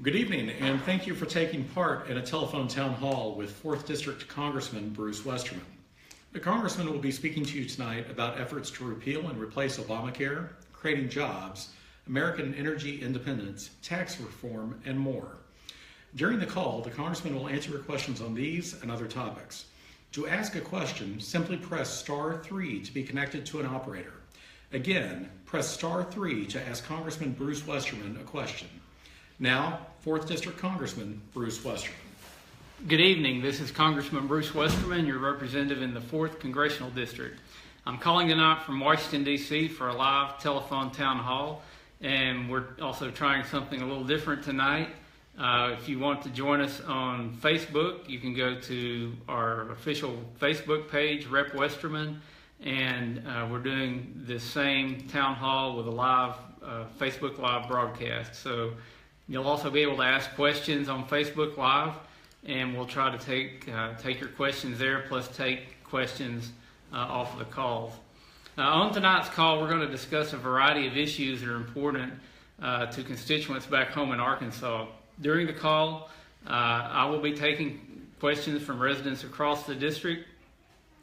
Good evening, and thank you for taking part in a telephone town hall with 4th District Congressman Bruce Westerman. The Congressman will be speaking to you tonight about efforts to repeal and replace Obamacare, creating jobs, American energy independence, tax reform, and more. During the call, the Congressman will answer your questions on these and other topics. To ask a question, simply press *3 to be connected to an operator. Again, press *3 to ask Congressman Bruce Westerman a question. Now, 4th District Congressman Bruce Westerman. Good evening. This is Congressman Bruce Westerman, your representative in the 4th Congressional District. I'm calling tonight from Washington, D.C. for a live telephone town hall, and we're also trying something a little different tonight. If you want to join us on Facebook, you can go to our official Facebook page, Rep. Westerman, and we're doing this same town hall with a live Facebook Live broadcast. So you'll also be able to ask questions on Facebook Live, and we'll try to take your questions there, plus take questions off of the calls. On tonight's call, we're going to discuss a variety of issues that are important to constituents back home in Arkansas. During the call, I will be taking questions from residents across the district.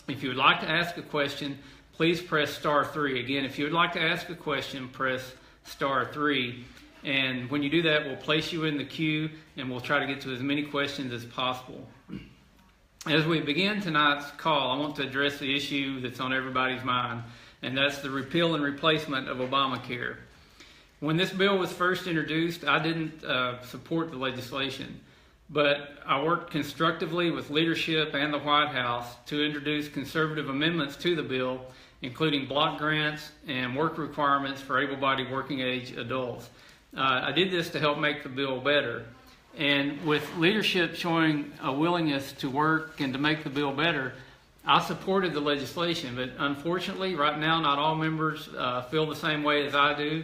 If you would like to ask a question, please press *3. Again, if you would like to ask a question, press *3. And when you do that, we'll place you in the queue and we'll try to get to as many questions as possible. As we begin tonight's call, I want to address the issue that's on everybody's mind, and that's the repeal and replacement of Obamacare. When this bill was first introduced, I didn't support the legislation, but I worked constructively with leadership and the White House to introduce conservative amendments to the bill, including block grants and work requirements for able-bodied working-age adults. I did this to help make the bill better. And with leadership showing a willingness to work and to make the bill better, I supported the legislation. But unfortunately, right now, not all members feel the same way as I do.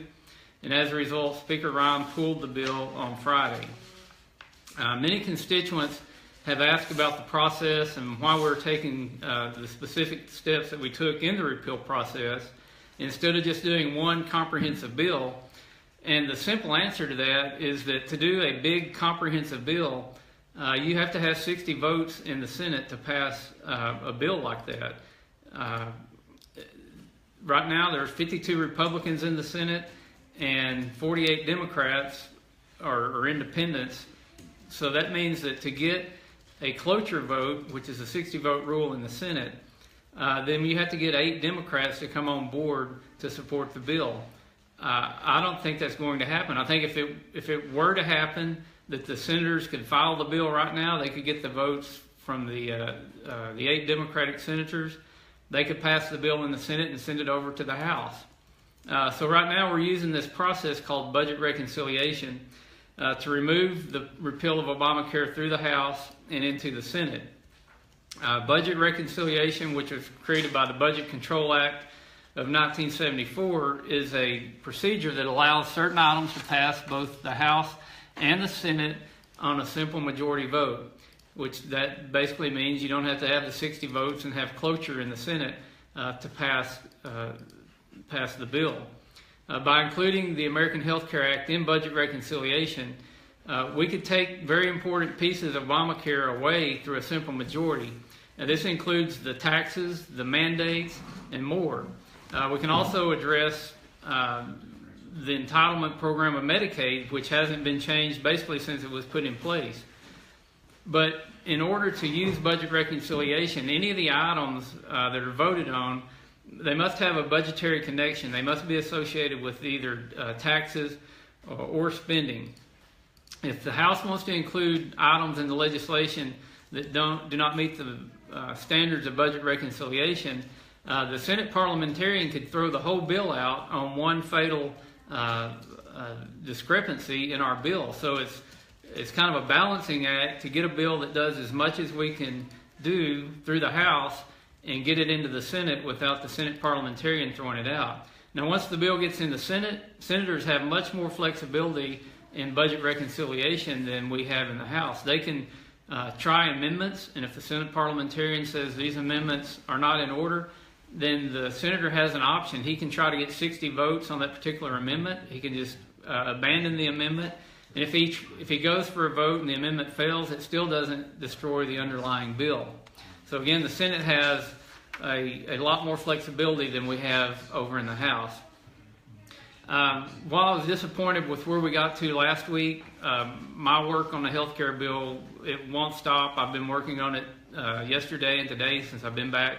And as a result, Speaker Ryan pulled the bill on Friday. Many constituents have asked about the process and why we're taking the specific steps that we took in the repeal process instead of just doing one comprehensive bill. And the simple answer to that is that to do a big comprehensive bill, you have to have 60 votes in the Senate to pass a bill like that. Right now, there's 52 Republicans in the Senate and 48 Democrats or independents. So that means that to get a cloture vote, which is a 60-vote rule in the Senate, then you have to get 8 Democrats to come on board to support the bill. I don't think that's going to happen. I think if it were to happen, that the senators could file the bill right now, they could get the votes from the 8 Democratic senators. They could pass the bill in the Senate and send it over to the House. So right now we're using this process called budget reconciliation to remove the repeal of Obamacare through the House and into the Senate. Budget reconciliation, which was created by the Budget Control Act of 1974, is a procedure that allows certain items to pass both the House and the Senate on a simple majority vote, which that basically means you don't have to have the 60 votes and have cloture in the Senate to pass the bill. By including the American Health Care Act in budget reconciliation, we could take very important pieces of Obamacare away through a simple majority. Now, this includes the taxes, the mandates, and more. We can also address the entitlement program of Medicaid, which hasn't been changed basically since it was put in place. But in order to use budget reconciliation, any of the items that are voted on, they must have a budgetary connection. They must be associated with either taxes or spending. If the House wants to include items in the legislation that do not meet the standards of budget reconciliation, the Senate parliamentarian could throw the whole bill out on one fatal discrepancy in our bill. So it's kind of a balancing act to get a bill that does as much as we can do through the House and get it into the Senate without the Senate parliamentarian throwing it out. Now, once the bill gets in the Senate, senators have much more flexibility in budget reconciliation than we have in the House. They can try amendments, and if the Senate parliamentarian says these amendments are not in order, then the senator has an option. He can try to get 60 votes on that particular amendment. He can just abandon the amendment And if he goes for a vote and the amendment fails, it still doesn't destroy the underlying bill. So again, the Senate has a lot more flexibility than we have over in the House. While I was disappointed with where we got to last week, my work on the health care bill, it won't stop. I've been working on it yesterday and today since I've been back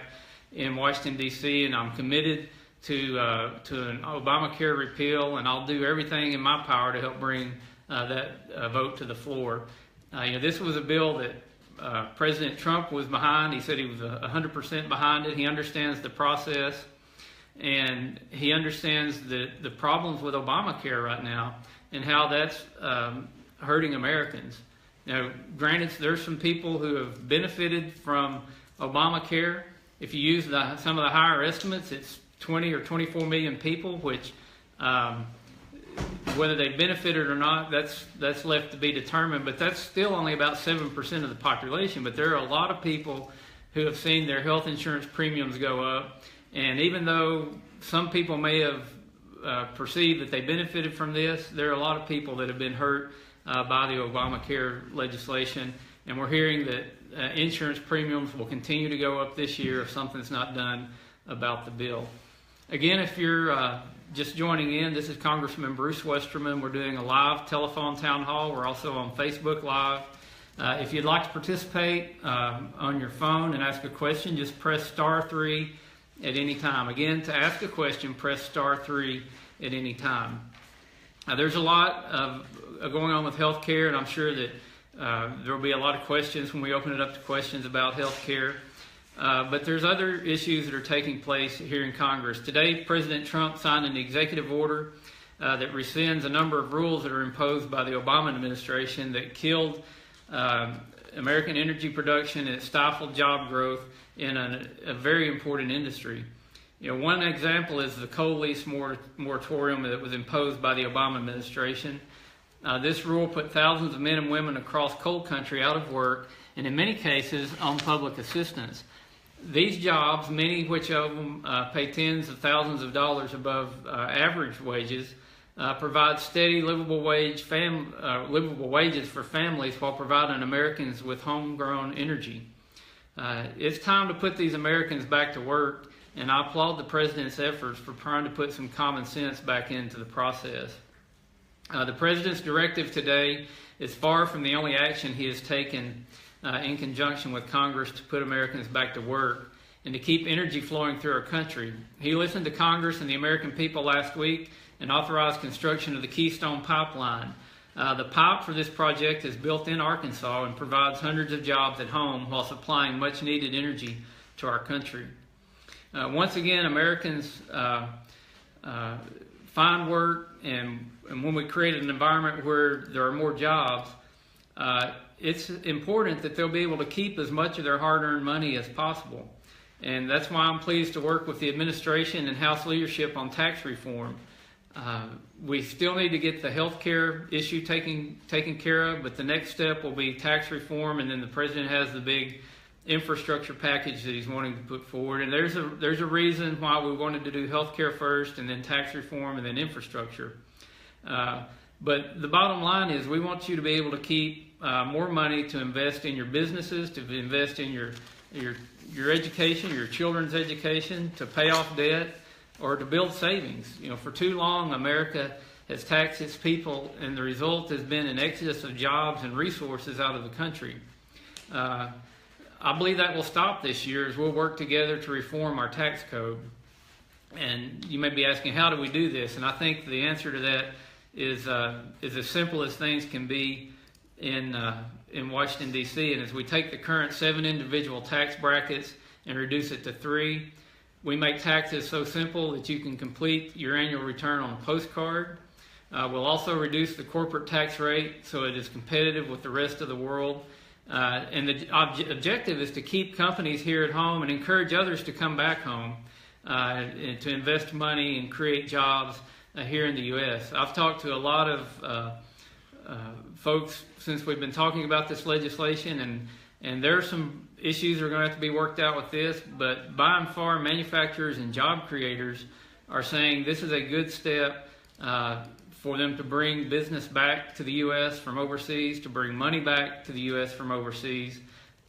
in Washington, D.C., and I'm committed to an Obamacare repeal, and I'll do everything in my power to help bring that vote to the floor. This was a bill that President Trump was behind. He said he was 100% behind it. He understands the process, and he understands the problems with Obamacare right now and how that's hurting Americans. Now, granted, there's some people who have benefited from Obamacare. If you use some of the higher estimates, it's 20 or 24 million people, which whether they benefited or not, that's left to be determined. But that's still only about 7% of the population. But there are a lot of people who have seen their health insurance premiums go up. And even though some people may have perceived that they benefited from this, there are a lot of people that have been hurt by the Obamacare legislation. And we're hearing that insurance premiums will continue to go up this year if something's not done about the bill. Again, if you're just joining in, this is Congressman Bruce Westerman. We're doing a live telephone town hall. We're also on Facebook Live. If you'd like to participate on your phone and ask a question, just press *3 at any time. Again, to ask a question, press *3 at any time. There's a lot going on with health care, and I'm sure that there will be a lot of questions when we open it up to questions about health care. But there's other issues that are taking place here in Congress. Today, President Trump signed an executive order that rescinds a number of rules that are imposed by the Obama administration that killed American energy production and stifled job growth in a very important industry. One example is the coal lease moratorium that was imposed by the Obama administration. This rule put thousands of men and women across coal country out of work, and in many cases on public assistance. These jobs, many which of them pay tens of thousands of dollars above average wages, provide steady, livable wages for families while providing Americans with homegrown energy. It's time to put these Americans back to work, and I applaud the President's efforts for trying to put some common sense back into the process. The President's directive today is far from the only action he has taken in conjunction with Congress to put Americans back to work and to keep energy flowing through our country. He listened to Congress and the American people last week and authorized construction of the Keystone Pipeline. The pipe for this project is built in Arkansas and provides hundreds of jobs at home while supplying much needed energy to our country. Once again, Americans find work, and when we create an environment where there are more jobs, it's important that they'll be able to keep as much of their hard-earned money as possible. And that's why I'm pleased to work with the administration and House leadership on tax reform. We still need to get the health care issue taken care of, but the next step will be tax reform, and then the President has the big infrastructure package that he's wanting to put forward. And there's a reason why we wanted to do health care first, and then tax reform, and then infrastructure. But the bottom line is we want you to be able to keep more money to invest in your businesses, to invest in your education, your children's education, to pay off debt, or to build savings. For too long, America has taxed its people, and the result has been an exodus of jobs and resources out of the country. I believe that will stop this year as we'll work together to reform our tax code. And you may be asking, how do we do this? And I think the answer to that is as simple as things can be in Washington, D.C. And as we take the current 7 individual tax brackets and reduce it to 3, we make taxes so simple that you can complete your annual return on a postcard. We'll also reduce the corporate tax rate so it is competitive with the rest of the world. And the objective is to keep companies here at home and encourage others to come back home and to invest money and create jobs here in the U.S. I've talked to a lot of folks since we've been talking about this legislation, and there are some issues that are going to have to be worked out with this, but by and far, manufacturers and job creators are saying this is a good step for them to bring business back to the U.S. from overseas, to bring money back to the U.S. from overseas.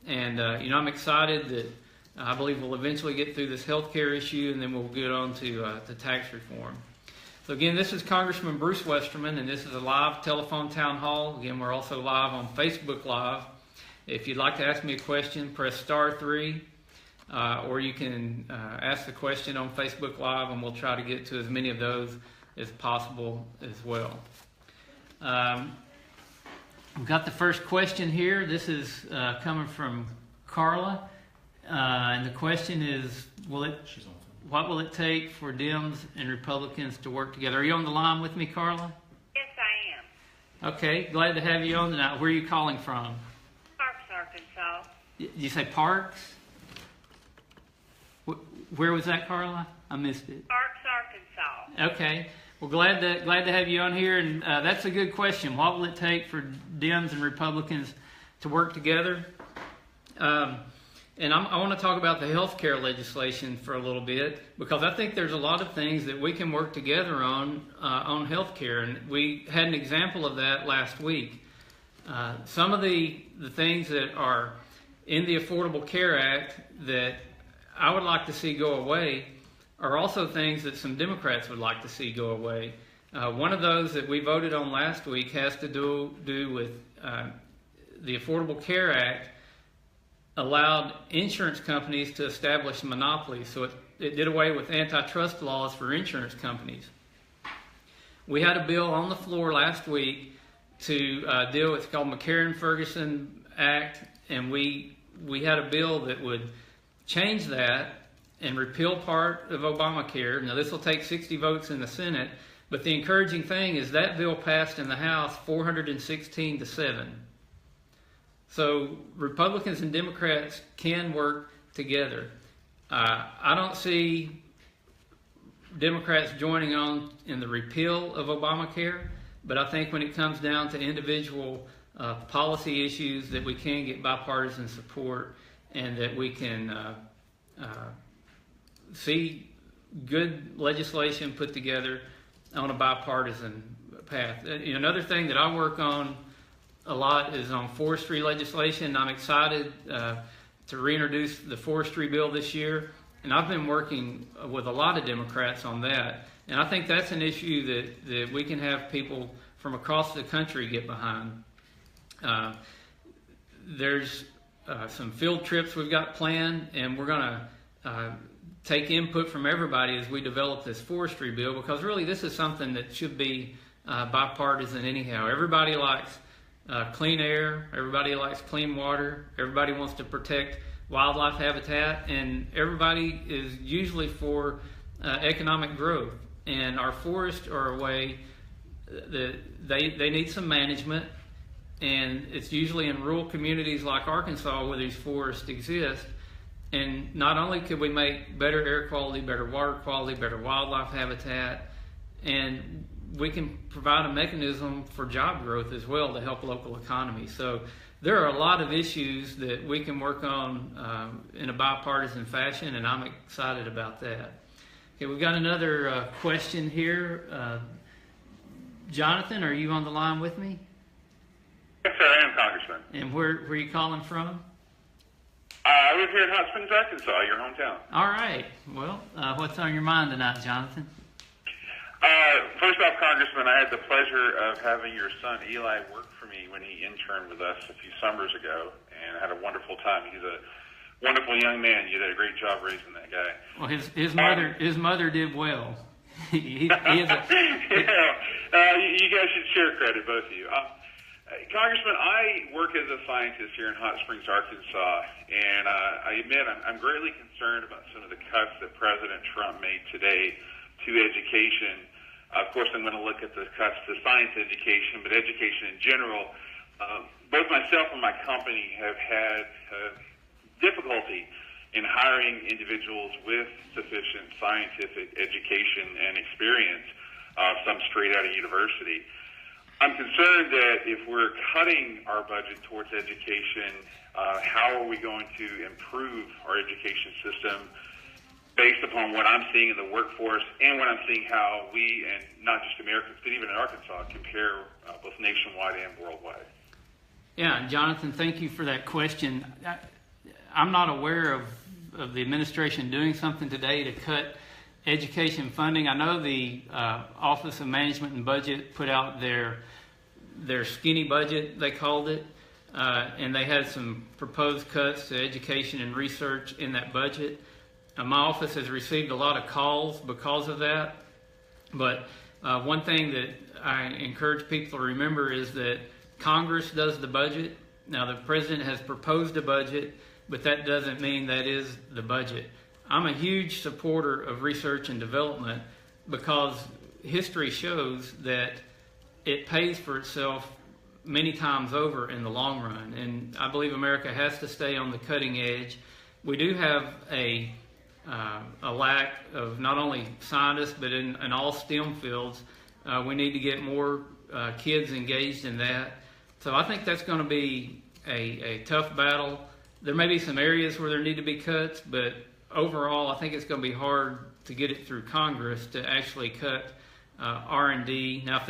And, I'm excited that I believe we'll eventually get through this health care issue, and then we'll get on to tax reform. So again, this is Congressman Bruce Westerman, and this is a live telephone town hall. Again, we're also live on Facebook Live. If you'd like to ask me a question, press *3, or you can ask the question on Facebook Live, and we'll try to get to as many of those as possible as well. We've got the first question here. This is coming from Carla, and the question is, what will it take for Dems and Republicans to work together? Are you on the line with me, Carla? Yes, I am. Okay, glad to have you on tonight. Where are you calling from? Parks, Arkansas. Did you say Parks? Where was that, Carla? I missed it. Parks, Arkansas. Okay. Well, glad to have you on here, and that's a good question. What will it take for Dems and Republicans to work together? And I want to talk about the health care legislation for a little bit, because I think there's a lot of things that we can work together on health care, and we had an example of that last week. Some of the things that are in the Affordable Care Act that I would like to see go away are also things that some Democrats would like to see go away. One of those that we voted on last week has to do with the Affordable Care Act allowed insurance companies to establish monopolies. So it did away with antitrust laws for insurance companies. We had a bill on the floor last week to deal with, it's called McCarran-Ferguson Act, and we had a bill that would change that and repeal part of Obamacare. Now, this will take 60 votes in the Senate, but the encouraging thing is that bill passed in the House 416-7. So Republicans and Democrats can work together. I don't see Democrats joining on in the repeal of Obamacare, but I think when it comes down to individual policy issues, that we can get bipartisan support, and that we can see good legislation put together on a bipartisan path. Another thing that I work on a lot is on forestry legislation. I'm excited to reintroduce the forestry bill this year, and I've been working with a lot of Democrats on that. And I think that's an issue that we can have people from across the country get behind. There's some field trips we've got planned, and we're going to take input from everybody as we develop this forestry bill, because really this is something that should be bipartisan anyhow. Everybody likes clean air, everybody likes clean water, everybody wants to protect wildlife habitat, and everybody is usually for economic growth. And our forests are a way that they need some management, and it's usually in rural communities like Arkansas where these forests exist. And not only could we make better air quality, better water quality, better wildlife habitat, and we can provide a mechanism for job growth as well to help local economies. So there are a lot of issues that we can work on in a bipartisan fashion, and I'm excited about that. Okay, we've got another question here. Jonathan, are you on the line with me? Yes, sir, I am, Congressman. And where are you calling from? I live here in Hot Springs, Arkansas, your hometown. All right. Well, what's on your mind tonight, Jonathan? First off, Congressman, I had the pleasure of having your son Eli work for me when he interned with us a few summers ago, and I had a wonderful time. He's a wonderful young man. You did a great job raising that guy. Well, his mother did well. he is you guys should share credit, both of you. Congressman, I work as a scientist here in Hot Springs, Arkansas, and I admit I'm greatly concerned about some of the cuts that President Trump made today to education. Of course, I'm going to look at the cuts to science education, but education in general. Both myself and my company have had difficulty in hiring individuals with sufficient scientific education and experience, some straight out of university. I'm concerned that if we're cutting our budget towards education, how are we going to improve our education system based upon what I'm seeing in the workforce and what I'm seeing how we, and not just Americans, but even in Arkansas, compare both nationwide and worldwide. Yeah, Jonathan, thank you for that question. I'm not aware of the administration doing something today to cut education funding. I know the Office of Management and Budget put out their skinny budget, they called it, and they had some proposed cuts to education and research in that budget. My office has received a lot of calls because of that, but one thing that I encourage people to remember is that Congress does the budget. Now, the president has proposed a budget, but that doesn't mean that is the budget. I'm a huge supporter of research and development because history shows that it pays for itself many times over in the long run. And I believe America has to stay on the cutting edge. We do have a lack of not only scientists, but in all STEM fields. We need to get more kids engaged in that. So I think that's going to be a tough battle. There may be some areas where there need to be cuts, but overall, I think it's going to be hard to get it through Congress to actually cut R&D. Now,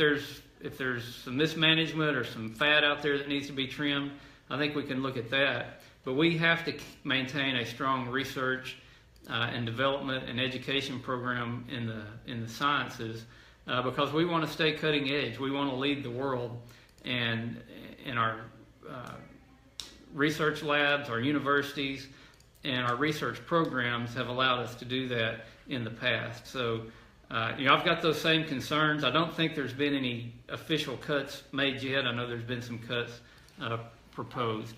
if there's some mismanagement or some fat out there that needs to be trimmed, I think we can look at that. But we have to maintain a strong research and development and education program in the sciences because we want to stay cutting edge. We want to lead the world, and in our research labs, our universities, and our research programs have allowed us to do that in the past. So, I've got those same concerns. I don't think there's been any official cuts made yet. I know there's been some cuts proposed.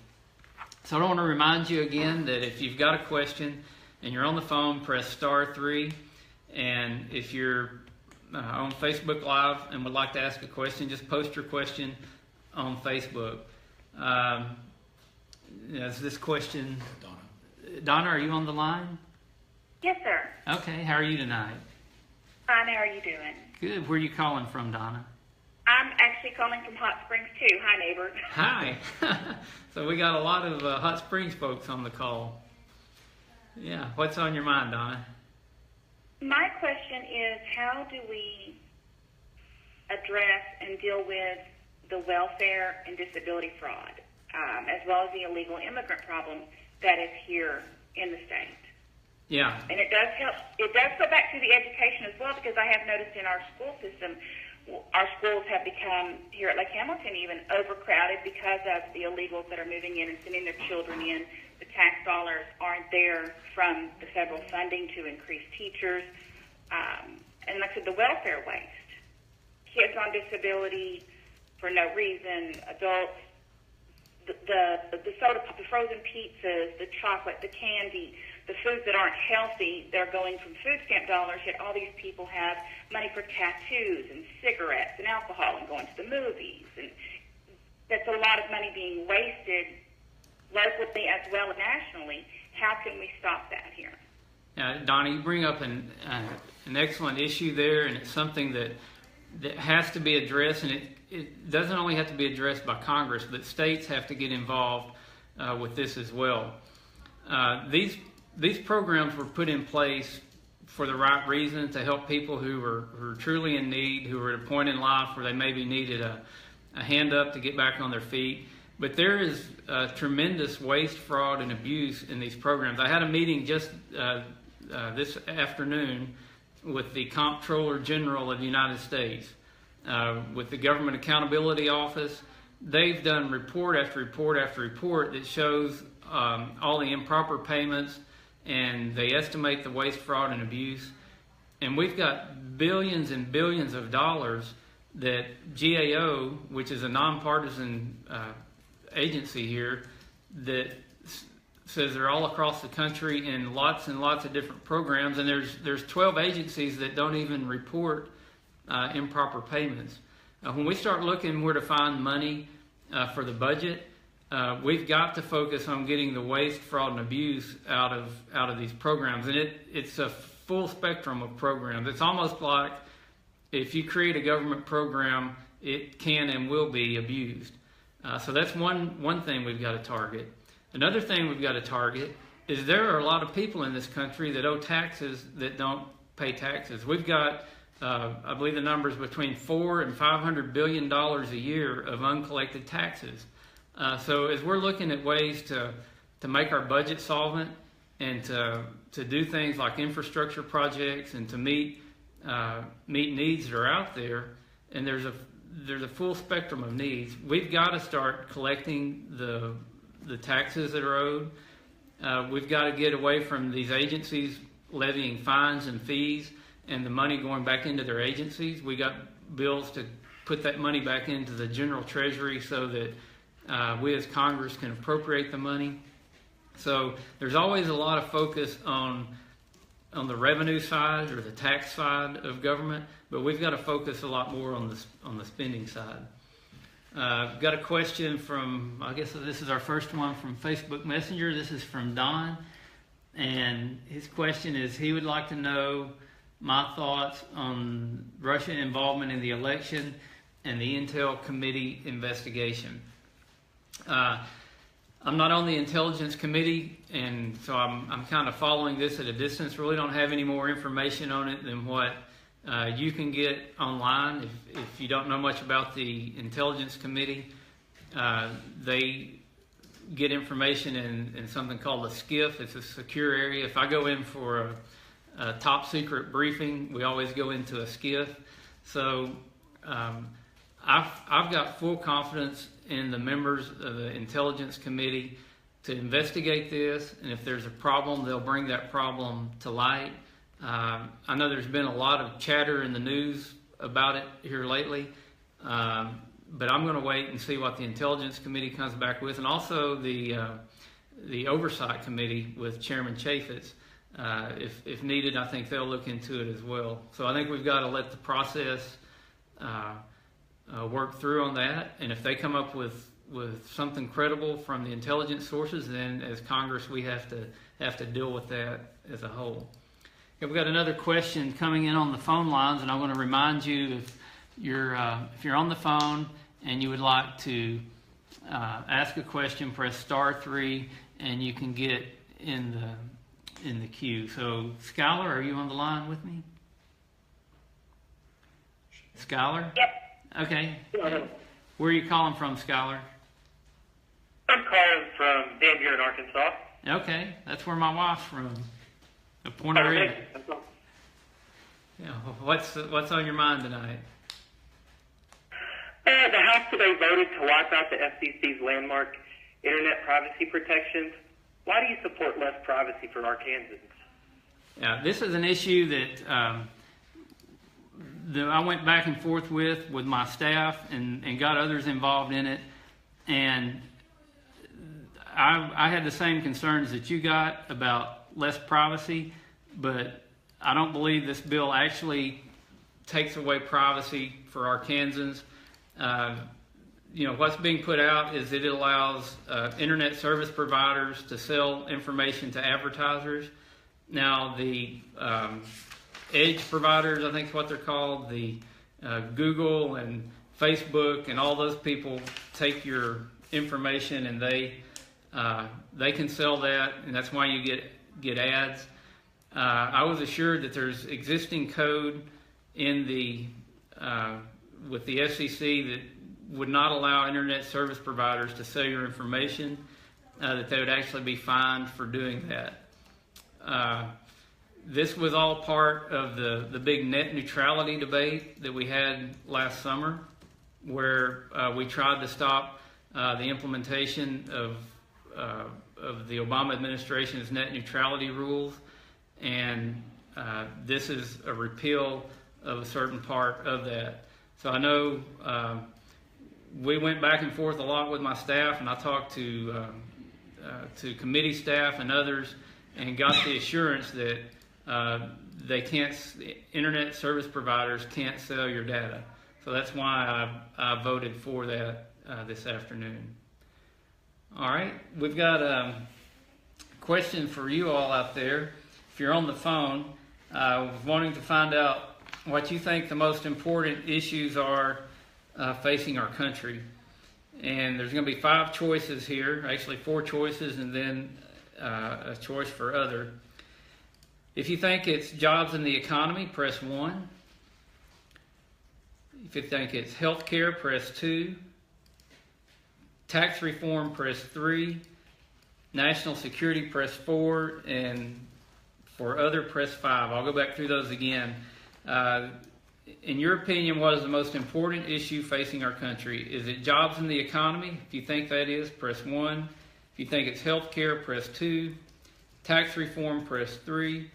So I want to remind you again that if you've got a question and you're on the phone, press *3. And if you're on Facebook Live and would like to ask a question, just post your question on Facebook. Is this question... Donna, are you on the line? Yes, sir. Okay, how are you tonight? Fine, how are you doing? Good. Where are you calling from, Donna? I'm actually calling from Hot Springs, too. Hi, neighbor. Hi. So we got a lot of Hot Springs folks on the call. Yeah, what's on your mind, Donna? My question is, how do we address and deal with the welfare and disability fraud, as well as the illegal immigrant problem that is here in the state? Yeah. And it does help. It does go back to the education as well, because I have noticed in our school system, our schools have become, here at Lake Hamilton even, overcrowded because of the illegals that are moving in and sending their children in. The tax dollars aren't there from the federal funding to increase teachers. And like I said, the welfare waste. Kids on disability for no reason, adults, the soda pop, the frozen pizzas, the chocolate, the candy, the foods that aren't healthy, they're going from food stamp dollars, yet all these people have money for tattoos and cigarettes and alcohol and going to the movies. And that's a lot of money being wasted locally as well as nationally. How can we stop that here? Donna, you bring up an excellent issue there, and it's something that has to be addressed, and it doesn't only have to be addressed by Congress, but states have to get involved with this as well. These programs were put in place for the right reason, to help people who are truly in need, who are at a point in life where they maybe needed a hand up to get back on their feet. But there is tremendous waste, fraud, and abuse in these programs. I had a meeting just this afternoon with the Comptroller General of the United States, with the Government Accountability Office. They've done report after report after report that shows all the improper payments, and they estimate the waste, fraud, and abuse. And we've got billions and billions of dollars that GAO, which is a nonpartisan agency here, that says they're all across the country in lots and lots of different programs, and there's 12 agencies that don't even report improper payments. When we start looking where to find money for the budget, we've got to focus on getting the waste, fraud, and abuse out of these programs, and it's a full spectrum of programs. It's almost like if you create a government program, it can and will be abused. So that's one thing we've got to target. Another thing we've got to target is there are a lot of people in this country that owe taxes that don't pay taxes. We've got, I believe the number is between $400 and $500 billion a year of uncollected taxes. So as we're looking at ways to make our budget solvent and to do things like infrastructure projects and to meet needs that are out there, and there's a full spectrum of needs, we've got to start collecting the taxes that are owed. We've got to get away from these agencies levying fines and fees and the money going back into their agencies. We got bills to put that money back into the general treasury so that we as Congress can appropriate the money. So there's always a lot of focus on the revenue side or the tax side of government, but we've got to focus a lot more on the spending side. Got a question from, I guess this is our first one from Facebook Messenger. This is from Don, and his question is he would like to know my thoughts on Russian involvement in the election and the Intel Committee investigation. I'm not on the Intelligence Committee, and so I'm kind of following this at a distance. Really don't have any more information on it than what you can get online. If you don't know much about the Intelligence Committee, they get information in something called a SCIF. It's a secure area. If I go in for a top secret briefing, we always go into a SCIF. So I've got full confidence in the members of the Intelligence Committee to investigate this, and if there's a problem, they'll bring that problem to light. I know there's been a lot of chatter in the news about it here lately, but I'm going to wait and see what the Intelligence Committee comes back with, and also the Oversight Committee with Chairman Chaffetz. If needed, I think they'll look into it as well. So I think we've got to let the process work through on that, and if they come up with something credible from the intelligence sources, then as Congress we have to deal with that as a whole. Okay, we've got another question coming in on the phone lines, and I want to remind you if you're on the phone and you would like to ask a question, press *3, and you can get in the queue. So, Skylar, are you on the line with me? Skylar? Yep. Okay. Where are you calling from, Skylar? I'm calling from Van Buren, Arkansas. Okay, that's where my wife's from. The Point Reyes. Yeah. What's on your mind tonight? The House today voted to wipe out the FCC's landmark internet privacy protections. Why do you support less privacy for Arkansans? Yeah, this is an issue that I went back and forth with my staff and got others involved in it, and I had the same concerns that you got about less privacy, but I don't believe this bill actually takes away privacy for Arkansans. What's being put out is that it allows internet service providers to sell information to advertisers. Now, the edge providers, I think is what they're called, the Google and Facebook and all those people take your information and they can sell that, and that's why you get ads. I was assured that there's existing code in with the FCC that would not allow internet service providers to sell your information, that they would actually be fined for doing that. This was all part of the big net neutrality debate that we had last summer, where we tried to stop the implementation of the Obama administration's net neutrality rules, and this is a repeal of a certain part of that. So I know we went back and forth a lot with my staff, and I talked to committee staff and others, and got the assurance that internet service providers can't sell your data. So that's why I voted for that this afternoon. All right, we've got a question for you all out there. If you're on the phone, wanting to find out what you think the most important issues are facing our country. And there's going to be 5 choices here, actually 4 choices, and then a choice for other. If you think it's jobs in the economy, press 1. If you think it's health care, press 2. Tax reform, press 3. National security, press 4. And for other, press 5. I'll go back through those again. In your opinion, what is the most important issue facing our country? Is it jobs in the economy? If you think that is, press 1. If you think it's health care, press 2. Tax reform, press 3.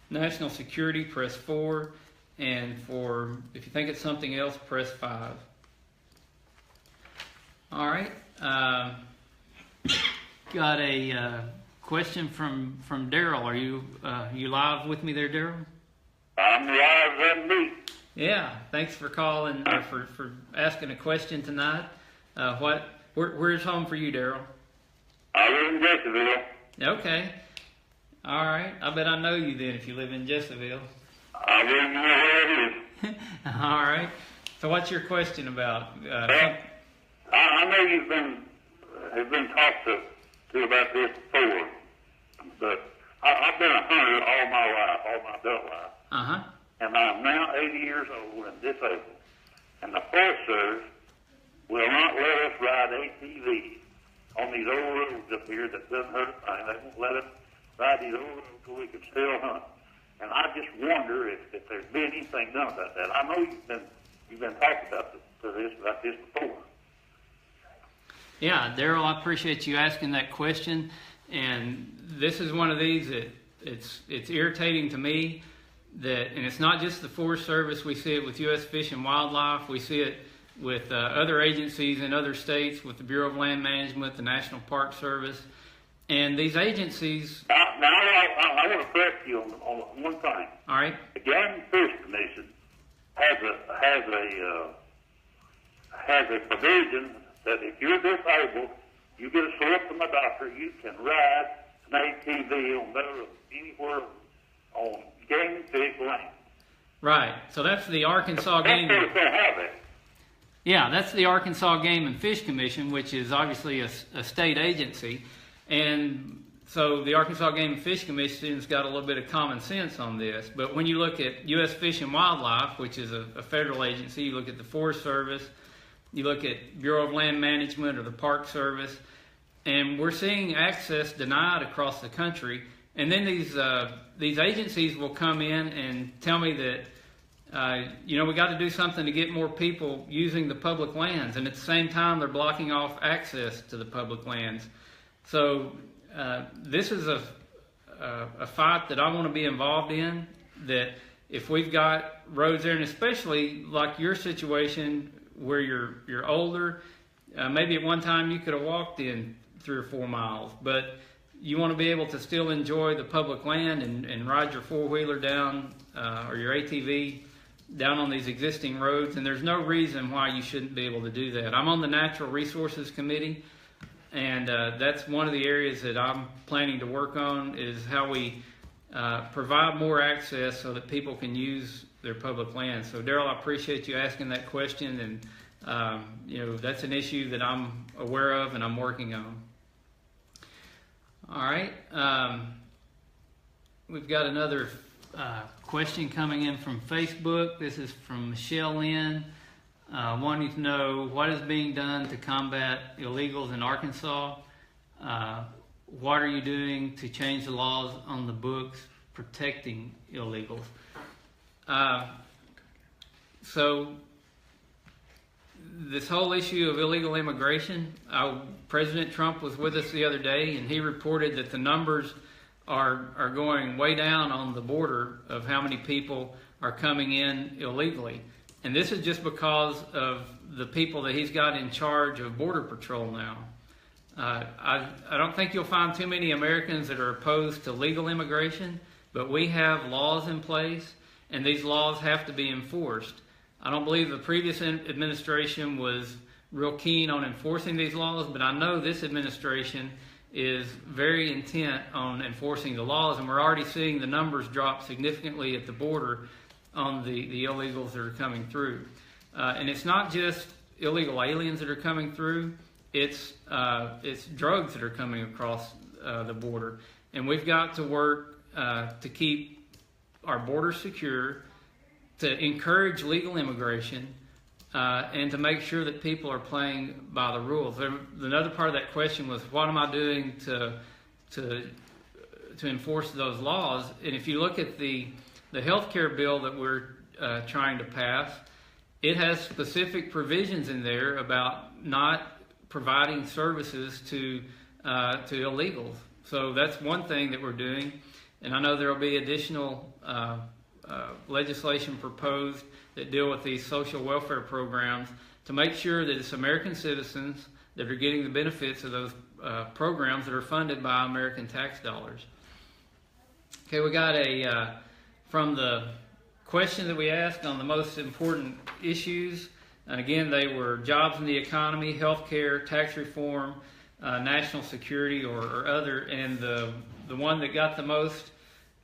National security, press 4. And if you think it's something else, press 5. All right. Got a question from Daryl. Are you live with me there, Daryl? I'm live and me. Yeah. Thanks for calling, for asking a question tonight. Where's home for you, Daryl? I live in Jesseville. Okay. All right. I bet I know you then if you live in Jesseville. I live in where it is. All right. So what's your question about? I know you've been talked to about this before, but I've been a hunter all my life, all my adult life. Uh-huh. And I'm now 80 years old and disabled. And the Forest Service will not let us ride ATVs on these old roads up here that doesn't hurt a thing. They won't let us ride these old roads so we can still hunt. And I just wonder if there's been anything done about that. I know you've been talking about this before. Yeah, Daryl, I appreciate you asking that question. And this is one of these that it's irritating to me and it's not just the Forest Service. We see it with U.S. Fish and Wildlife. We see it with other agencies in other states, with the Bureau of Land Management, the National Park Service. And these agencies... Now I want to correct you on one thing. All right. The Game and Fish Commission has a provision that if you're disabled, you get a slip from a doctor, you can ride an ATV on anywhere on game and fish land. Right. So that's the Arkansas Game. Yeah, that's the Arkansas Game and Fish Commission, which is obviously a state agency. And so the Arkansas Game and Fish Commission's got a little bit of common sense on this. But when you look at U.S. Fish and Wildlife, which is a federal agency, you look at the Forest Service, you look at Bureau of Land Management or the Park Service, and we're seeing access denied across the country. And then these agencies will come in and tell me that, we got to do something to get more people using the public lands. And at the same time, they're blocking off access to the public lands. So this is a fight that I want to be involved in, that if we've got roads there, and especially like your situation where you're older, maybe at one time you could have walked in 3 or 4 miles, but you want to be able to still enjoy the public land and ride your four-wheeler down or your ATV down on these existing roads, and there's no reason why you shouldn't be able to do that. I'm on the Natural Resources Committee, and that's one of the areas that I'm planning to work on, is how we provide more access so that people can use their public land. So Daryl, I appreciate you asking that question, and that's an issue that I'm aware of and I'm working on. All right, we've got another question coming in from Facebook. This is from Michelle Lynn, wanting to know what is being done to combat illegals in Arkansas. What are you doing to change the laws on the books protecting illegals? So this whole issue of illegal immigration, President Trump was with us the other day, and he reported that the numbers are going way down on the border of how many people are coming in illegally. And this is just because of the people that he's got in charge of Border Patrol now. I don't think you'll find too many Americans that are opposed to legal immigration, but we have laws in place, and these laws have to be enforced. I don't believe the previous administration was real keen on enforcing these laws, but I know this administration is very intent on enforcing the laws, and we're already seeing the numbers drop significantly at the border on the illegals that are coming through. And it's not just illegal aliens that are coming through, it's drugs that are coming across the border. And we've got to work to keep our borders secure, to encourage legal immigration, and to make sure that people are playing by the rules. Another part of that question was, what am I doing to enforce those laws? And if you look at the health care bill that we're trying to pass, it has specific provisions in there about not providing services to illegals. So that's one thing that we're doing. And I know there will be additional legislation proposed that deal with these social welfare programs to make sure that it's American citizens that are getting the benefits of those programs that are funded by American tax dollars. Okay, we got from the question that we asked on the most important issues, and again, they were jobs in the economy, health care, tax reform, national security, or other, and the one that got the most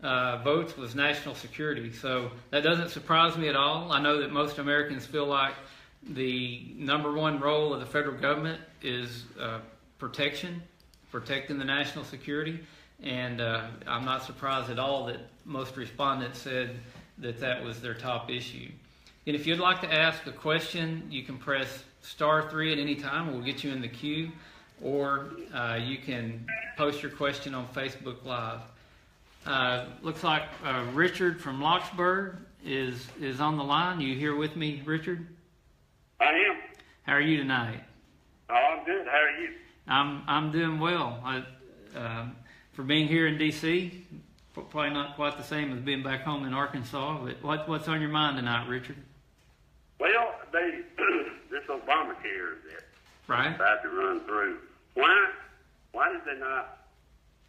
votes was national security. So that doesn't surprise me at all. I know that most Americans feel like the number one role of the federal government is protecting the national security, and I'm not surprised at all that most respondents said that was their top issue. And if you'd like to ask a question, you can press *3 at any time. We'll get you in the queue, or you can post your question on Facebook Live. Looks like Richard from Locksburg is on the line. You here with me, Richard? I am. How are you tonight? Oh, I'm good. How are you? I'm doing well. For being here in D.C., probably not quite the same as being back home in Arkansas. But what's on your mind tonight, Richard? Well, this Obamacare that Right. about to run through. Why did they not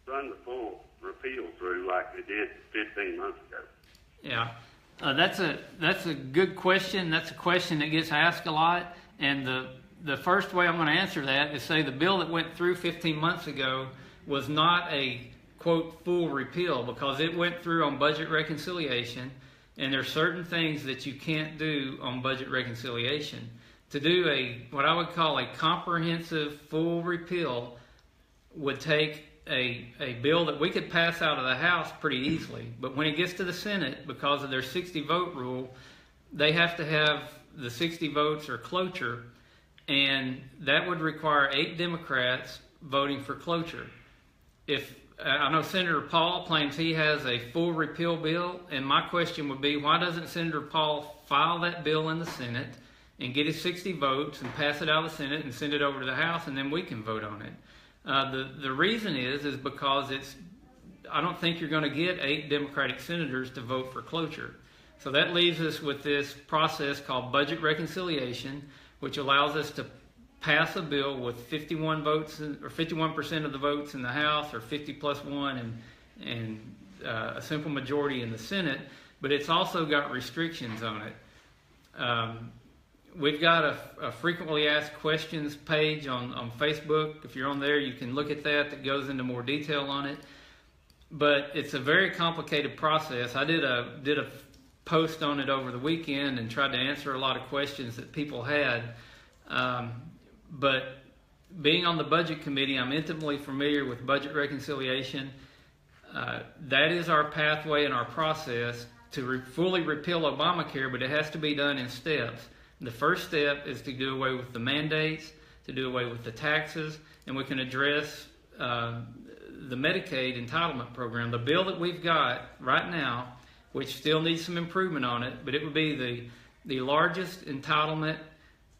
run the full repeal through like they did 15 months ago? Yeah, that's a good question. That's a question that gets asked a lot. And the first way I'm going to answer that is say the bill that went through 15 months ago was not a, quote, full repeal, because it went through on budget reconciliation, and there's certain things that you can't do on budget reconciliation. To do what I would call a comprehensive full repeal would take a bill that we could pass out of the House pretty easily, but when it gets to the Senate, because of their 60-vote rule, they have to have the 60 votes or cloture, and that would require 8 Democrats voting for cloture. I know Senator Paul claims he has a full repeal bill, and my question would be, why doesn't Senator Paul file that bill in the Senate and get his 60 votes and pass it out of the Senate and send it over to the House, and then we can vote on it? The reason is because I don't think you're going to get 8 Democratic senators to vote for cloture. So that leaves us with this process called budget reconciliation, which allows us to pass a bill with 51 votes or 51% of the votes in the House, or 50 plus 1, and a simple majority in the Senate. But it's also got restrictions on it. We've got a frequently asked questions page on Facebook. If you're on there, you can look at that. That goes into more detail on it. But it's a very complicated process. I did a post on it over the weekend and tried to answer a lot of questions that people had. But being on the Budget Committee, I'm intimately familiar with budget reconciliation. That is our pathway and our process to fully repeal Obamacare, but it has to be done in steps. The first step is to do away with the mandates, to do away with the taxes, and we can address the Medicaid entitlement program. The bill that we've got right now, which still needs some improvement on it, but it would be the largest entitlement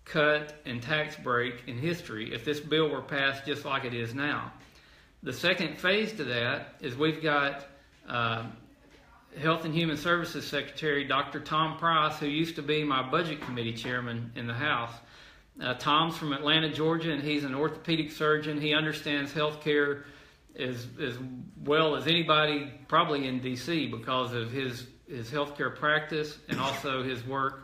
cut and tax break in history if this bill were passed just like it is now. The second phase to that is we've got Health and Human Services Secretary Dr. Tom Price, who used to be my Budget Committee chairman in the House. Tom's from Atlanta, Georgia, and he's an orthopedic surgeon. He understands health care as well as anybody probably in D.C. because of his healthcare practice and also his work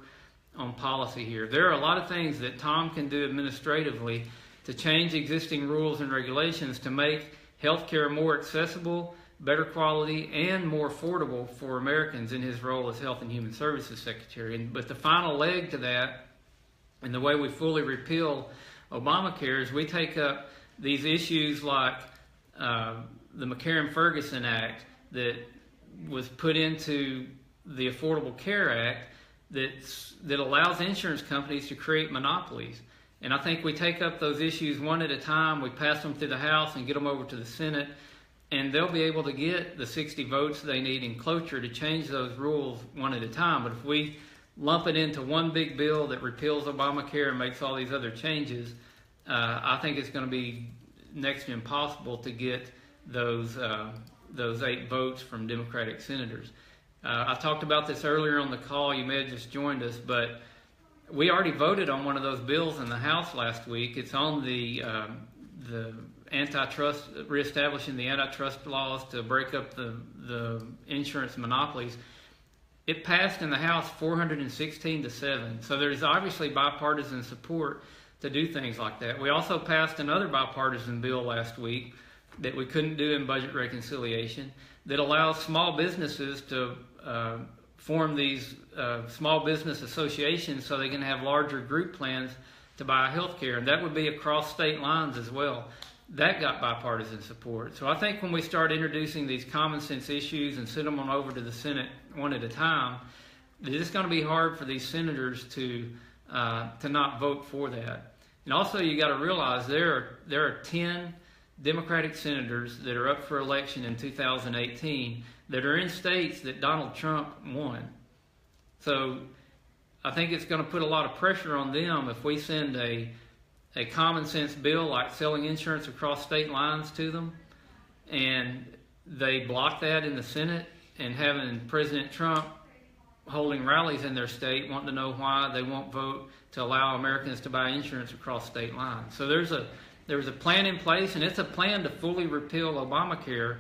on policy here. There are a lot of things that Tom can do administratively to change existing rules and regulations to make healthcare more accessible, better quality, and more affordable for Americans in his role as Health and Human Services Secretary. But the final leg to that, and the way we fully repeal Obamacare, is we take up these issues like the McCarran-Ferguson Act that was put into the Affordable Care Act that allows insurance companies to create monopolies. And I think we take up those issues one at a time. We pass them through the House and get them over to the Senate, and they'll be able to get the 60 votes they need in cloture to change those rules one at a time. But if we lump it into one big bill that repeals Obamacare and makes all these other changes, I think it's going to be next to impossible to get those 8 votes from Democratic senators. I talked about this earlier on the call. You may have just joined us, but we already voted on one of those bills in the House last week. It's on the antitrust, reestablishing the antitrust laws to break up the insurance monopolies. It passed in the House 416-7. So there's obviously bipartisan support to do things like that. We also passed another bipartisan bill last week that we couldn't do in budget reconciliation that allows small businesses to form these small business associations so they can have larger group plans to buy health care. And that would be across state lines as well. That got bipartisan support. So I think when we start introducing these common sense issues and send them on over to the Senate one at a time, it's going to be hard for these senators to not vote for that. And also you got to realize there are 10 Democratic senators that are up for election in 2018 that are in states that Donald Trump won. So I think it's going to put a lot of pressure on them if we send a common sense bill like selling insurance across state lines to them, and they block that in the Senate, and having President Trump holding rallies in their state wanting to know why they won't vote to allow Americans to buy insurance across state lines. So there's a plan in place, and it's a plan to fully repeal Obamacare,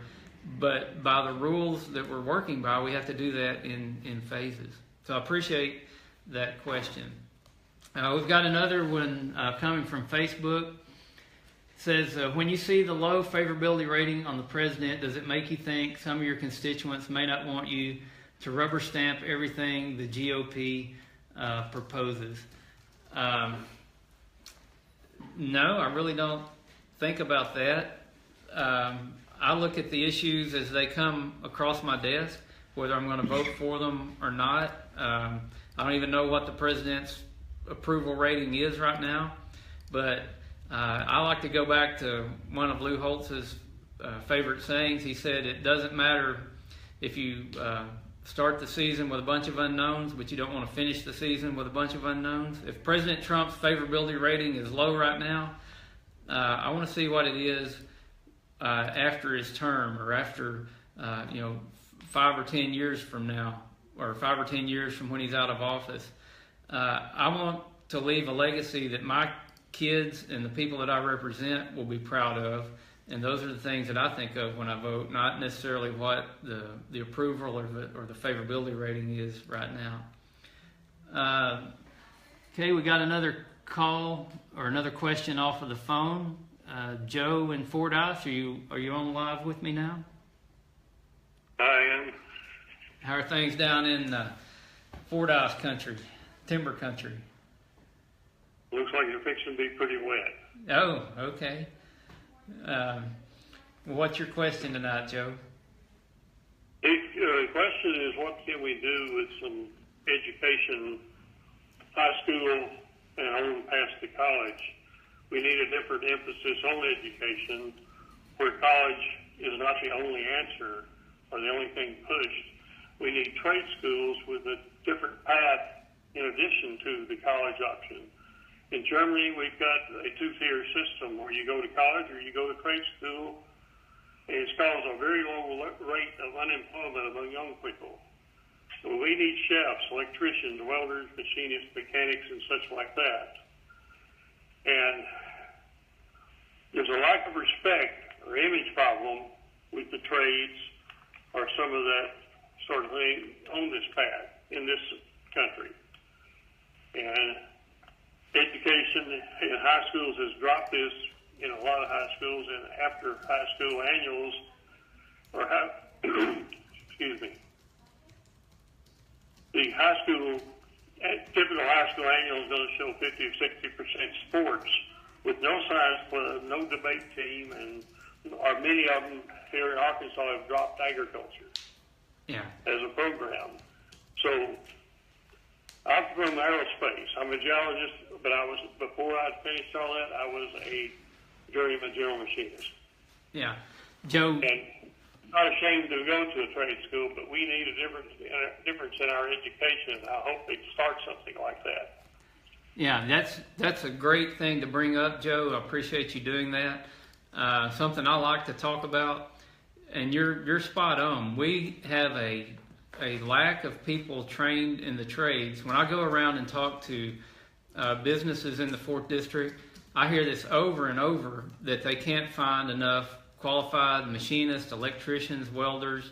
but by the rules that we're working by, we have to do that in phases. So I appreciate that question. We've got another one coming from Facebook. It says, when you see the low favorability rating on the president, does it make you think some of your constituents may not want you to rubber stamp everything the GOP proposes? No, I really don't think about that. I look at the issues as they come across my desk, whether I'm going to vote for them or not. I don't even know what the president's approval rating is right now, but I like to go back to one of Lou Holtz's favorite sayings. He said, it doesn't matter if you start the season with a bunch of unknowns, but you don't want to finish the season with a bunch of unknowns. If President Trump's favorability rating is low right now, I want to see what it is after his term, or after 5 or 10 years from now, or 5 or 10 years from when he's out of office. I want to leave a legacy that my kids and the people that I represent will be proud of, and those are the things that I think of when I vote, not necessarily what the approval or the favorability rating is right now. Okay, we got another call or another question off of the phone. Joe in Fordyce, are you on live with me now? I am. How are things down in Fordyce country, timber country? Looks like you're fixing to be pretty wet. Oh, okay. What's your question tonight, Joe? The question is, what can we do with some education, high school, and on past to college? We need a different emphasis on education, where college is not the only answer or the only thing pushed. We need trade schools with a different path in addition to the college option. In Germany, we've got a two-tier system where you go to college or you go to trade school, and it's caused a very low rate of unemployment among young people. So we need chefs, electricians, welders, machinists, mechanics, and such like that. And there's a lack of respect or image problem with the trades or some of that sort of thing on this path in this country. And education in high schools has dropped this in a lot of high schools, and after high school annuals or excuse me, the high school, typical high school annual is going to show 50 or 60% sports with no science club, no debate team, and or many of them here in Arkansas have dropped agriculture Yeah. as a program. So I'm from aerospace. I'm a geologist, but before I finished all that, I was a journeyman general machinist. Yeah. Joe. And I'm not ashamed to go to a trade school, but we need a difference in our education. I hope they start something like that. Yeah, that's a great thing to bring up, Joe. I appreciate you doing that. Something I like to talk about, and you're spot on. We have a lack of people trained in the trades. When I go around and talk to businesses in the 4th District, I hear this over and over that they can't find enough qualified machinists, electricians, welders,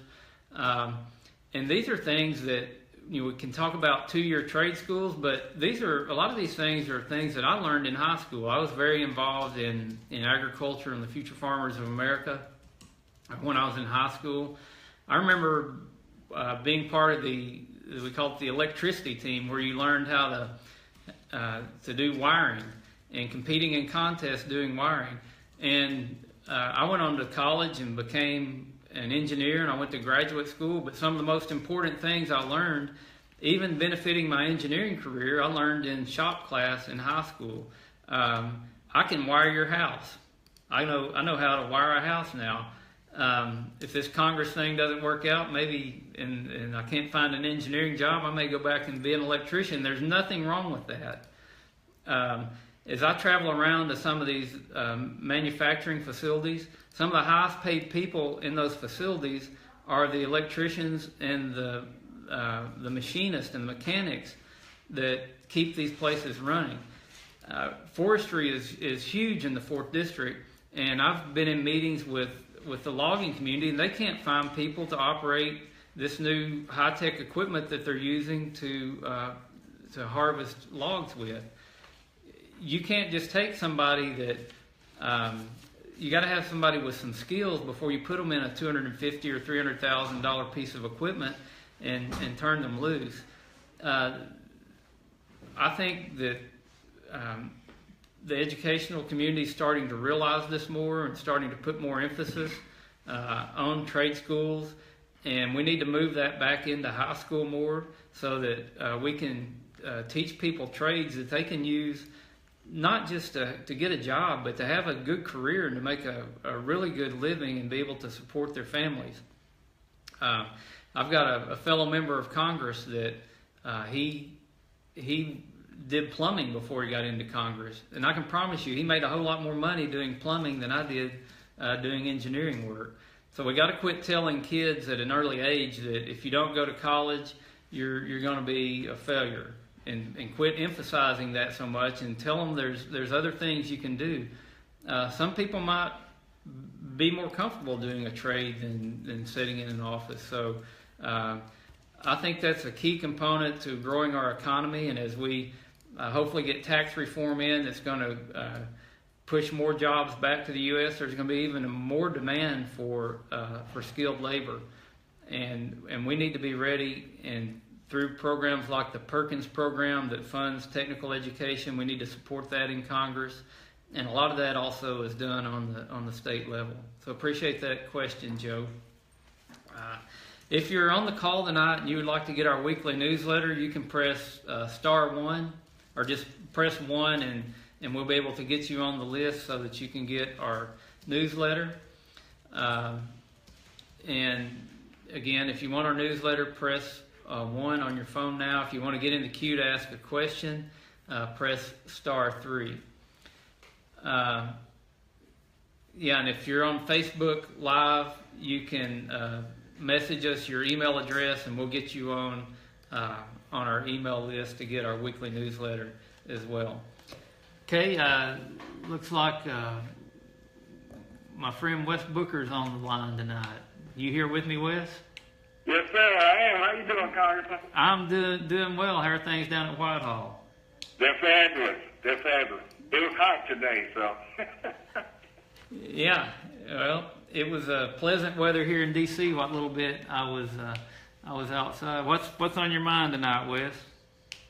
and these are things that we can talk about 2-year trade schools, but a lot of these things are things that I learned in high school. I was very involved in agriculture and the Future Farmers of America when I was in high school. I remember being part of we called it the electricity team, where you learned how to do wiring and competing in contests doing wiring. And I went on to college and became an engineer, and I went to graduate school, but some of the most important things I learned, even benefiting my engineering career, I learned in shop class in high school. I can wire your house. I know how to wire a house now. If this Congress thing doesn't work out, maybe, and I can't find an engineering job, I may go back and be an electrician. There's nothing wrong with that. As I travel around to some of these manufacturing facilities, some of the highest paid people in those facilities are the electricians and the machinists and the mechanics that keep these places running. Forestry is huge in the 4th District, and I've been in meetings with the logging community, and they can't find people to operate this new high-tech equipment that they're using to harvest logs with. You can't just take somebody that you got to have somebody with some skills before you put them in a $250,000 or $300,000 piece of equipment and turn them loose. I think that the educational community is starting to realize this more and starting to put more emphasis on trade schools, and we need to move that back into high school more so that we can teach people trades that they can use, not just to get a job, but to have a good career and to make a really good living and be able to support their families. I've got a fellow member of Congress that he did plumbing before he got into Congress, and I can promise you he made a whole lot more money doing plumbing than I did doing engineering work. So we got to quit telling kids at an early age that if you don't go to college, you're going to be a failure. And quit emphasizing that so much, and tell them there's other things you can do. Some people might be more comfortable doing a trade than sitting in an office. So I think that's a key component to growing our economy, and as we hopefully get tax reform in that's going to push more jobs back to the U.S., there's going to be even more demand for skilled labor, and we need to be ready. And through programs like the Perkins program that funds technical education, we need to support that in Congress, and a lot of that also is done on the state level. So appreciate that question, Joe. If you're on the call tonight and you would like to get our weekly newsletter, you can press *1, or just press 1, and we'll be able to get you on the list so that you can get our newsletter. And again, if you want our newsletter, press 1 on your phone now. If you want to get in the queue to ask a question, press *3. And if you're on Facebook Live, you can message us your email address, and we'll get you on our email list to get our weekly newsletter as well. Okay, looks like my friend Wes Booker's on the line tonight. You here with me, Wes? Yes, sir, I am. How you doing, Congressman? I'm doing well. How are things down at Whitehall? They're fabulous. They're fabulous. It was hot today, so. Yeah, well, it was pleasant weather here in D.C. What little bit I was outside. What's on your mind tonight, Wes?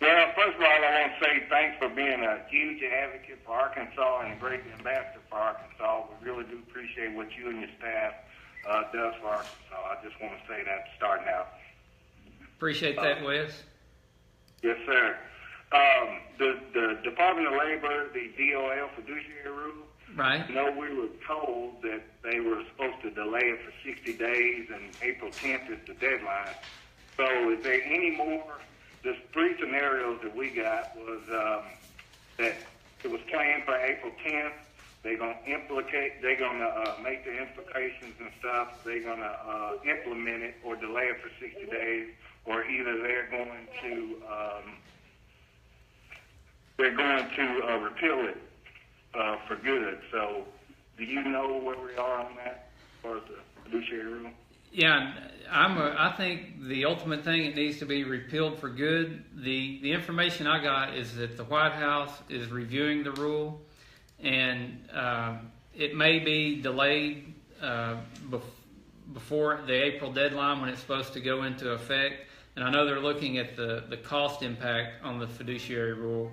Well, first of all, I want to say thanks for being a huge advocate for Arkansas and a great ambassador for Arkansas. We really do appreciate what you and your staff does for Arkansas. I just want to say that starting out. Appreciate that, Wes. Yes, sir. The Department of Labor, the DOL fiduciary rule, Right. you know, we were told that they were supposed to delay it for 60 days, and April 10th is the deadline. So is there any more? The three scenarios that we got was that it was planned for April 10th. They're going to make the implications and stuff. They're going to implement it or delay it for 60 days, or either they're going to repeal it for good. So do you know where we are on that as far as the fiduciary rule? Yeah, I think the ultimate thing, it needs to be repealed for good. The information I got is that the White House is reviewing the rule, and it may be delayed before the April deadline when it's supposed to go into effect. And I know they're looking at the cost impact on the fiduciary rule.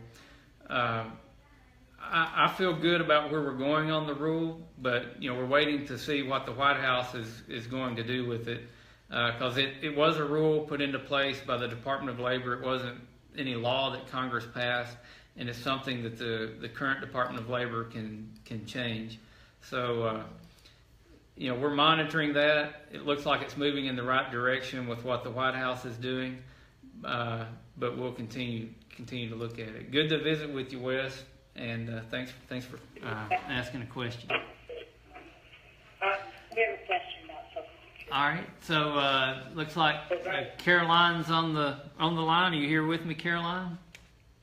I feel good about where we're going on the rule, but we're waiting to see what the White House is going to do with it, because it was a rule put into place by the Department of Labor. It wasn't any law that Congress passed, and it's something that the current Department of Labor can change. So we're monitoring that. It looks like it's moving in the right direction with what the White House is doing, but we'll continue to look at it. Good to visit with you, Wes. And thanks for asking a question. We have a question about Social Security. All right. So looks like Caroline's on the line. Are you here with me, Caroline?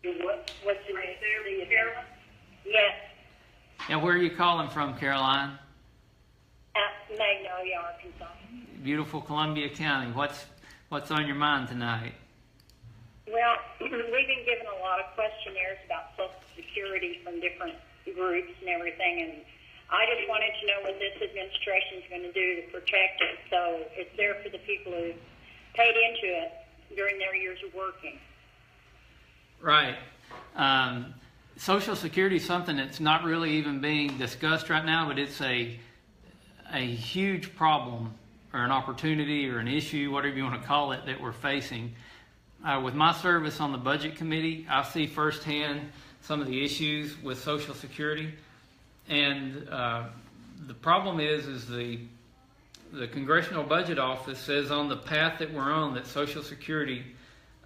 What's your name? Caroline? Yes. Yeah. Where are you calling from, Caroline? Magnolia, Arkansas. Beautiful Columbia County. What's on your mind tonight? Well, we've been given a lot of questionnaires about Social Security from different groups and everything, and I just wanted to know what this administration is going to do to protect it so it's there for the people who paid into it during their years of working. Right. Social Security is something that's not really even being discussed right now, but it's a huge problem or an opportunity or an issue, whatever you want to call it, that we're facing. With my service on the Budget Committee, I see firsthand some of the issues with Social Security. And the problem is the Congressional Budget Office says on the path that we're on that Social Security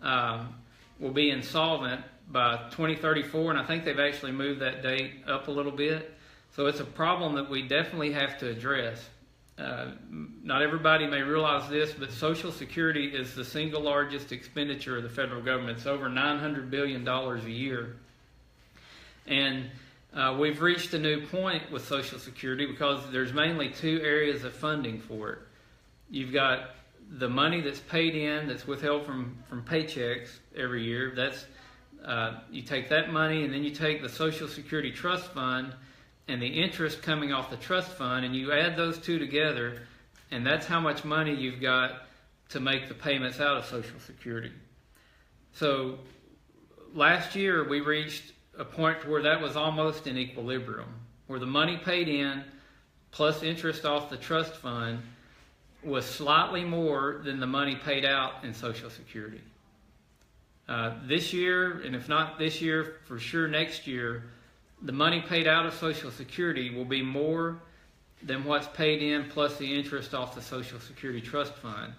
will be insolvent by 2034, and I think they've actually moved that date up a little bit. So it's a problem that we definitely have to address. Not everybody may realize this, but Social Security is the single largest expenditure of the federal government. It's over $900 billion a year. And we've reached a new point with Social Security because there's mainly two areas of funding for it. You've got the money that's paid in, that's withheld from paychecks every year. That's you take that money, and then you take the Social Security Trust Fund and the interest coming off the trust fund, and you add those two together, and that's how much money you've got to make the payments out of Social Security. So last year we reached a point where that was almost in equilibrium, where the money paid in plus interest off the trust fund was slightly more than the money paid out in Social Security. This year, and if not this year, for sure next year, the money paid out of Social Security will be more than what's paid in plus the interest off the Social Security Trust Fund.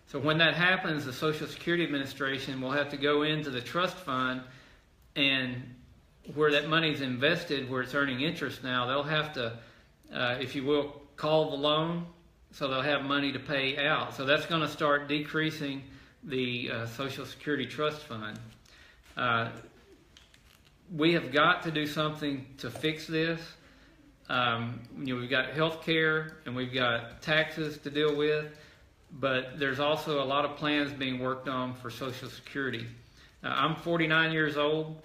So when that happens, the Social Security Administration will have to go into the trust fund, and where that money's invested, where it's earning interest now, they'll have to, if you will, call the loan, so they'll have money to pay out. So that's going to start decreasing the Social Security Trust Fund. We have got to do something to fix this. We've got health care and we've got taxes to deal with, but there's also a lot of plans being worked on for Social Security. I'm 49 years old.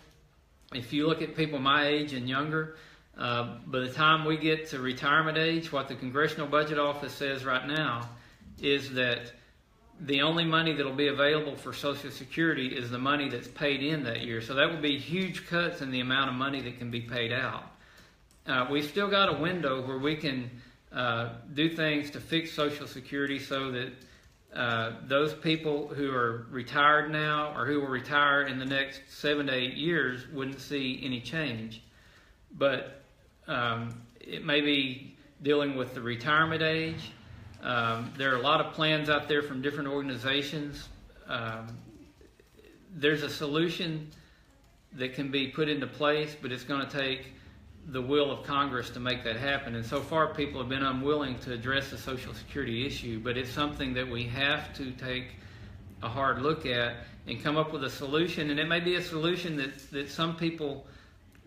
If you look at people my age and younger, by the time we get to retirement age, what the Congressional Budget Office says right now is that the only money that will be available for Social Security is the money that's paid in that year. So that will be huge cuts in the amount of money that can be paid out. We've still got a window where we can do things to fix Social Security so that those people who are retired now or who will retire in the next 7 to 8 years wouldn't see any change. But it may be dealing with the retirement age. There are a lot of plans out there from different organizations. There's a solution that can be put into place, but it's going to take the will of Congress to make that happen. And so far, people have been unwilling to address the Social Security issue, but it's something that we have to take a hard look at and come up with a solution. And it may be a solution that some people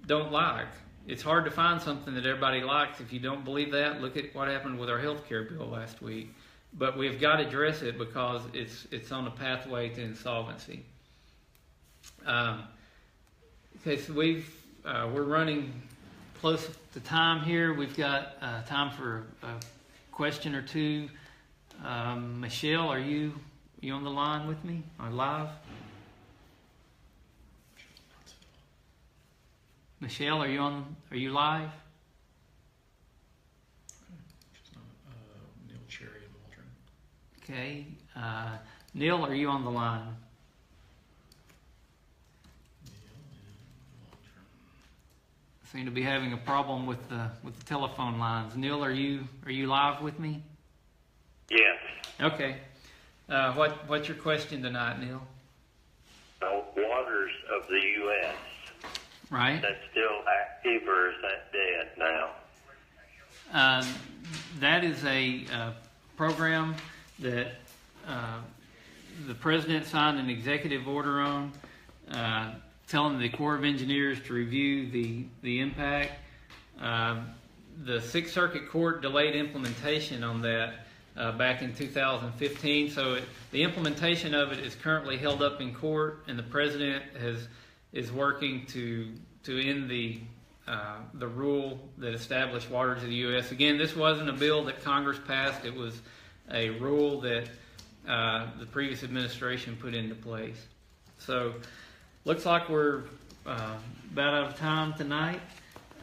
don't like. It's hard to find something that everybody likes. If you don't believe that, look at what happened with our health care bill last week. But we've got to address it because it's on a pathway to insolvency. Okay, so we're running close to time here. We've got time for a question or two. Michelle, are you on the line with me or live? Michelle, are you live? Neil, Cherry, and Waldron. Okay. Neil, are you on the line? Seem to be having a problem with the telephone lines. Neil, are you live with me? Yes. Okay. What's your question tonight, Neil? The waters of the U.S. Right. That's still active, or is that dead now? That is a program that the president signed an executive order on, telling the Corps of Engineers to review the impact. The Sixth Circuit Court delayed implementation on that back in 2015. So the implementation of it is currently held up in court, and the president is working to end the rule that established waters of the U.S. Again, this wasn't a bill that Congress passed. It was a rule that the previous administration put into place. So looks like we're about out of time tonight.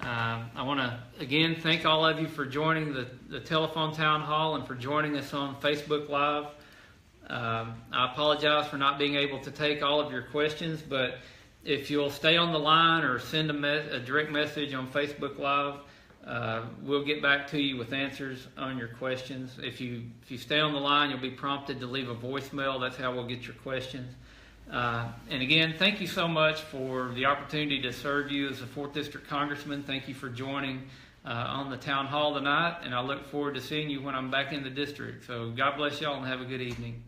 I want to again thank all of you for joining the telephone town hall and for joining us on Facebook Live. I apologize for not being able to take all of your questions, but if you'll stay on the line or send a direct message on Facebook Live, we'll get back to you with answers on your questions. If you stay on the line, you'll be prompted to leave a voicemail. That's how we'll get your questions. And again, thank you so much for the opportunity to serve you as a 4th District Congressman. Thank you for joining on the town hall tonight, and I look forward to seeing you when I'm back in the district. So God bless y'all and have a good evening.